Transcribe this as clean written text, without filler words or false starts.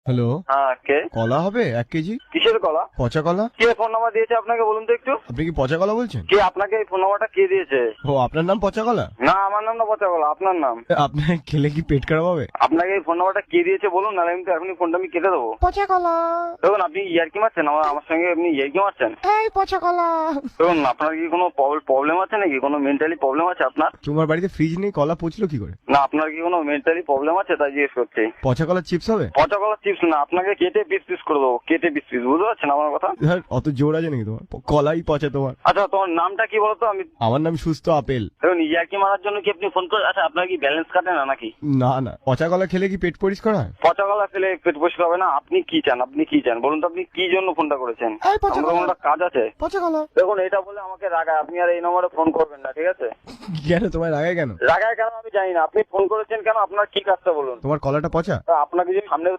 Hello, হ্যাঁ, কে? কলা হবে 1 কেজি? কিসের কলা? পচা কলা? কে ফোন নাম্বার দিয়েছে আপনাকে বলুন তো একটু? আপনি কি পচা কলা বলছেন? কে আপনাকে এই ফোন নাম্বারটা কে দিয়েছে? ও, আপনার নাম পচা কলা? না, আমার নাম না পচা কলা, আপনার নাম। আপনার খেলে কি পেট খারাপ হবে? আপনাকে এই ফোন নাম্বারটা কে দিয়েছে বলুন, নাহলে আমি তো এখনই ফোনটা আমি কেটে দেবো। পচা কলা। দেখুন, আপনি ইয়ার্কি মারছেন আমার সঙ্গে, আপনি ইয়ার্কি মারছেন। এই পচা কলা। দেখুন, আপনার কি কোনো প্রবলেম আছে নাকি? কোনো মেন্টালি প্রবলেম আছে আপনার? তোমার বাড়িতে ফ্রিজ নেই, কলা পচলো কি করে? না, আপনার কি কোনো মেন্টালি প্রবলেম আছে তাই জিজ্ঞেস করছি। পচা কলার চিপস হবে? পচা কলা চিপস না, আপনাকে কেটে পিস পিস করে দেবো, কেটে পিস পিস, বুঝতে পারছেন আমার কথা? ধর, অত জোর আছে নাকি তোমার? কলাই পচা তোমার। আচ্ছা, তোমার নামটা কি বলতো? আমি আমার নাম সুস্থ আপেল। দেখুন, ইয়ার্কি মারার জন্য কি আপনি ফোন করে? আচ্ছা, আপনার কি ব্যালেন্স কাটে না নাকি? না না, পচা কলা খেলে কি পেট পরিষ্কার হয়? পচা কলা খেলে পেট পরিষ্কার হবে না? আপনি কি চান? আপনি কি চান বলুন তো? আপনি কি জন্য ফোনটা করেছেন? এই পচা আমার কলা। কোনো কাজ আছে? পচা কলা। দেখুন, এটা বলে আমাকে রাগায়, আপনি আর এই নম্বরে ফোন করবেন না, ঠিক আছে? কেন তোমার রাগায় কেন? রাগায় কেন আমি জানি না, আপনি ফোন করেছেন কেন? আপনার কি কাজটা বলুন? তোমার কলাটা পচা? তা আপনাকে যদি সামনে